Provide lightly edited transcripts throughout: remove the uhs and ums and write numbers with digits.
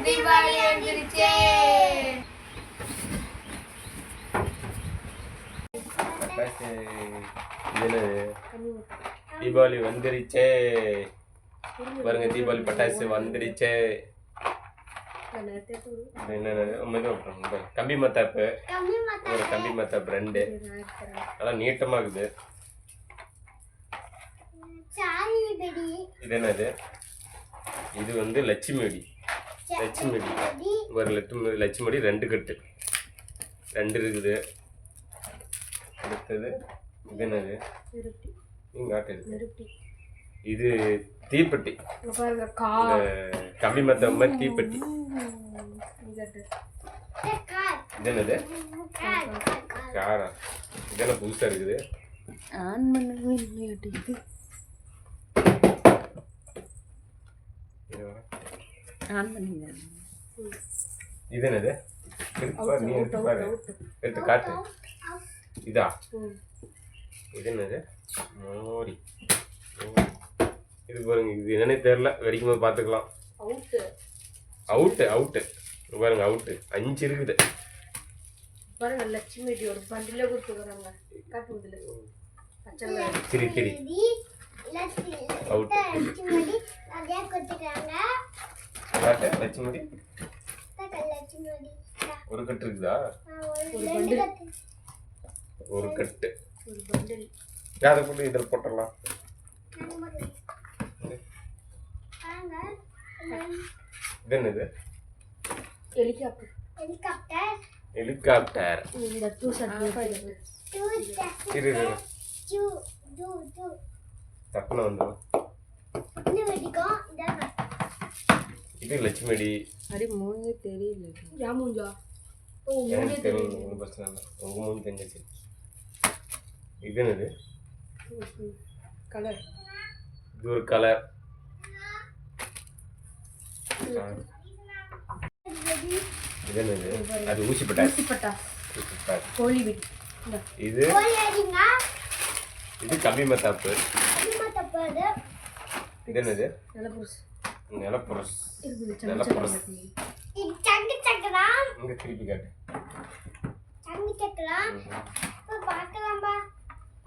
தீபாவளி வந்துருச்சே. தீபாவளி வந்துருச்சே பாருங்க. தீபாவளி பட்டாசு வந்துருச்சே. கம்பி மத்தாப்பு, ஒரு கம்பி மத்தாப்பு 2 நல்லா நீட்டமா இருக்குது. இது என்னது? இது வந்து லட்சுமி வெடி. லட்சுமி வெடி ஒரு லட்சுமி வெடி 2 கட்டு 2 இருக்குது. அடுத்தது இது என்னது? இது தீப்பெட்டி. கம்பி மத்தாப்பு மாதிரி தீப்பெட்டி. இது என்னது? காரா. இதெல்லாம் புதுசா இருக்குது. இது என்னது? நீ எடுத்து பாரு, எடுத்து காட்டு. இதா? இது என்னது? மோடி. இது பாருங்க, இது என்னன்னே தெரியல. வெடிக்கும் போது பார்த்துக்கலாம். அவுட்டு அவுட்டு பாருங்க, அவுட்டு 5 இருக்குது பாருங்க. லட்சுமி வெடி ஒரு பண்டில கொடுத்துருக்காங்க. காட்டுதுல திரி திரி அவுட்டு லட்சுமி வெடி ஒரு கட்டு இருக்குதா? ஒரு கட்டு அதை போட்டு இதில் போட்டுடலாம். இது என்னது? ஹெலிகாப்டர். ஹெலிகாப்டர். தப்புன வந்துடும். இது லட்சுமி வெடி. தெரியல. எனக்கு தெரியும், ஒன்றும் பிரச்சனை இல்லை. உங்க மூணு தெரிஞ்சிச்சு. இது என்னது? கலர். இது ஒரு கலர். இது என்னது? அது ஊசி பட்டாசு. கோழி வெடி. இது இது கம்பி மத்தாப்பு. இது என்னது? நிலப்புரஸ். நிலப்புரஸ். இங்க திருப்பி காட்டு.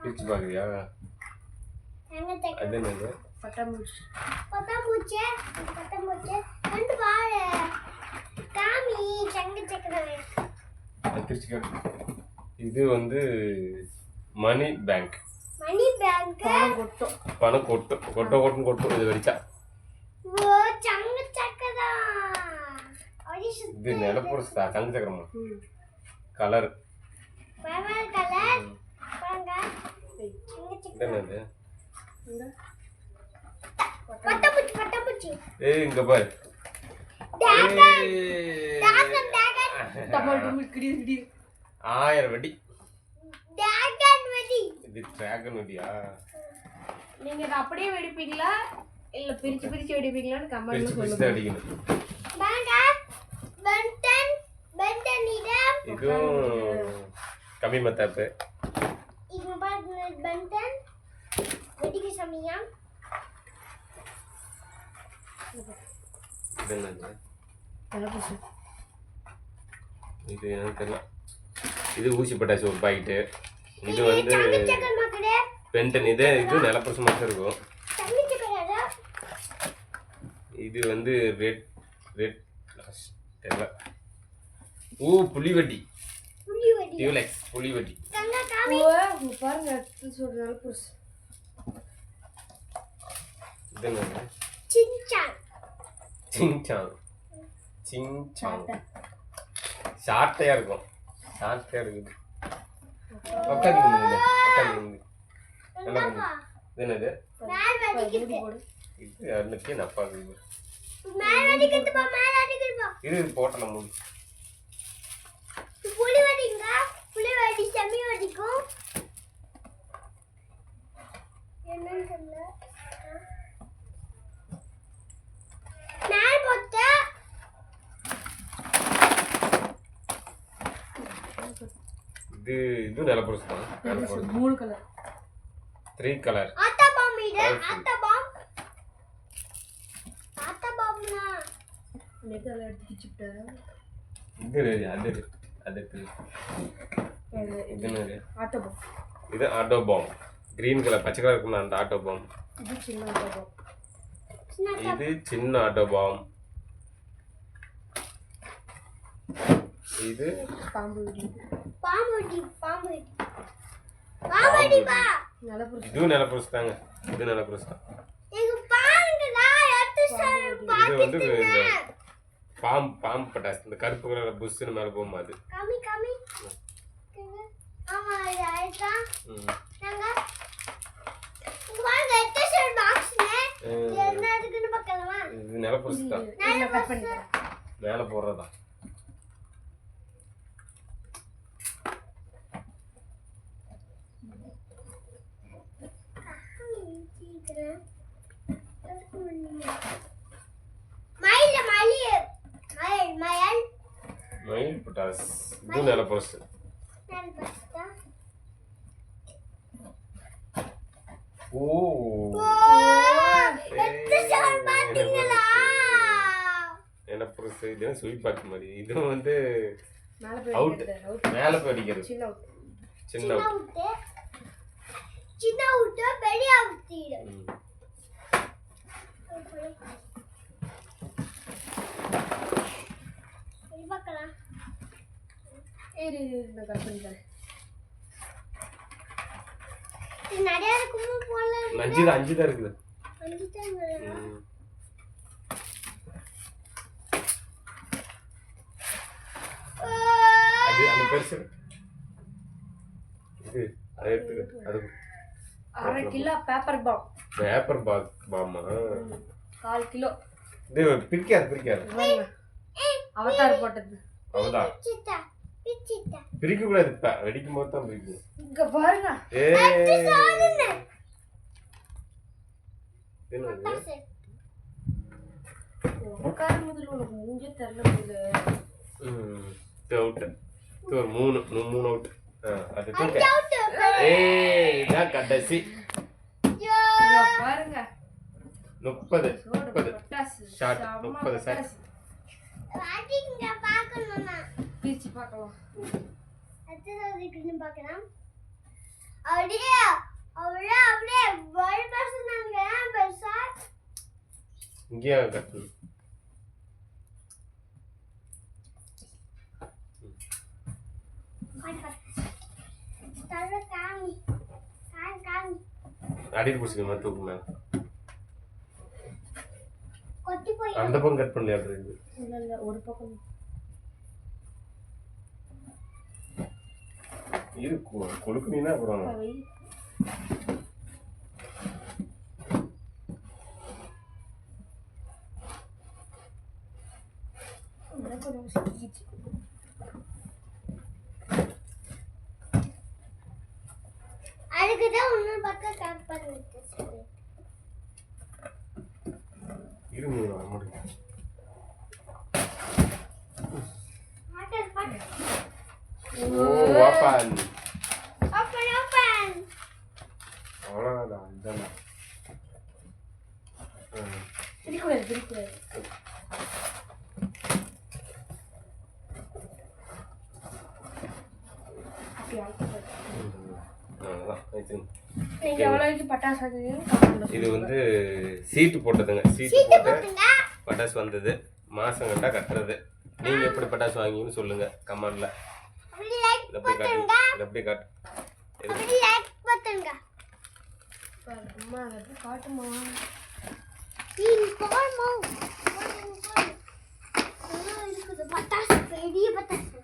பிரிச்சு பாக்குறியா? அது என்னது? பட்டாம்பூச்சி. பிரிச்சு காட்டு. இது வந்து மணி பேங்க். பணம் கொட்டும் இது வெடிச்சா. இது நிலப்புரஸ் தான். சங்கு சக்கரமா கலர். என்னது? ஏய் இங்க பாரு. ஆயிரம் வெடி. இது டிராகன் வெடியா? நீங்க இத அப்படியே வெடிப்பீங்களா இல்ல பிரிச்சு வெடிப்பீங்களான்னு கமெண்ட்ல சொல்லுங்க. பிரிச்சு அடிக்கணும். இதுவும் கம்பி மத்தாப்பு. இது எனக்கு தெரியல. இது ஊசி பட்டாசு ஒரு பாக்கெட்டு. இது வந்து பென்டன். இது நிலப்புரசு மட்டும் இருக்கும். இது வந்து ரெட் தெரியல. புலிவெடி. டியூலெக்ஸ் புலிவெடி. பாருங்க நிலப்புரசு. இது என்னது? சிங்சாங். ஷார்ட்டையா இருக்கும். ஷார்ட்டையா இருக்குது. உட்காந்து இது என்னது? இது அன்னைக்கு நப்பா இருக்குது. இது போட்டலாம் மூடி. இது நிலப்புரசு தான். 3 கலர். 3 கலர். நேற்று அதை எடுத்து வச்சுக்கிட்டேன். Auto bomb. இது ஆட்டோ பாம். கிரீன் கலர் பச்சை கலர் இருக்கும்ல அந்த ஆட்டோ பாம். இது சின்ன ஆட்டோ பாம். இது சின்ன ஆட்டோ பாம். இது பாம்பு வெடி. இதுவும் நிலப்பரிசு தாங்க. இது நிலப்பரிசு தான். இது வந்து இந்த பாம்பு பட்டாசு. இந்த கருப்பு கலர் புஷ்ஷுன்னு மேலே போகும் அது. இது நிலப்பரிசு தான். மேலே போடுறதா. மயில் பட்டாஸ். இது நிலப்பரிசு. ஓ நிலப்பரிசு. இது ஸ்வீட் பாக்கு மாதிரி. இதுவும் வந்து அவுட். மேலே போய் அடிக்கிறது. சின்ன அவுட். பெரிய அவுட். பார்க்கலாம். நிறைய இருக்கும் போல. 5 தான் இருக்குது. 5 தான். அது அந்த பெருசு. இது அது எடுத்துக்க. அது 1/2 கிலோ பேப்பர் பாம். பேப்பர் பாமா 1/4 கிலோ. இது பிரிக்காது. அவதார் போட்டது. அவதார் பிரிக்க கூடாது. வெடிக்கும் போது தான் பிரிக்கும். இங்க பாருங்க. உட்கார முதல்ல உனக்கு மூஞ்சே தெரியல போது. அவுட். இது ஒரு 3 அவுட். அது தூக்க. இதான் கடைசி. பாருங்க 30 ஷாட். 30 ஷாட். வாட்டிங்க பார்க்கணும்னா பிரிச்சு பார்க்கலாம். அடுத்து பார்க்கலாம். அப்படியே ஒரு பர்சன் பெருசா இங்கே கட்டு. அடியில் பிடிச்சிக்கமா தூக்குமே. அந்த பக்கம் கட் பண்ணல. ஒரு பக்கம் இது கொழுக்குனீங்கன்னா அப்புறம் அதுக்குதான் இன்னொரு பக்கம் கட் பண்ணிட்டு இருங்க முடியும். ஓப்பன். அவ்வளோதான். இதெல்லாம் பிரிக்கூடாது. இது வந்து சீட்டு போட்டதுங்க. சீட்டு போட்டு பட்டாசு வந்தது. மாசம் கண்டா கட்டுறது. நீங்க எப்படி பட்டாசு வாங்கிங்கன்னு சொல்லுங்க கமெண்ட்ல. எப்படி காட்டு. காட்டுமா பட்டாசு பெரிய பட்டாசு.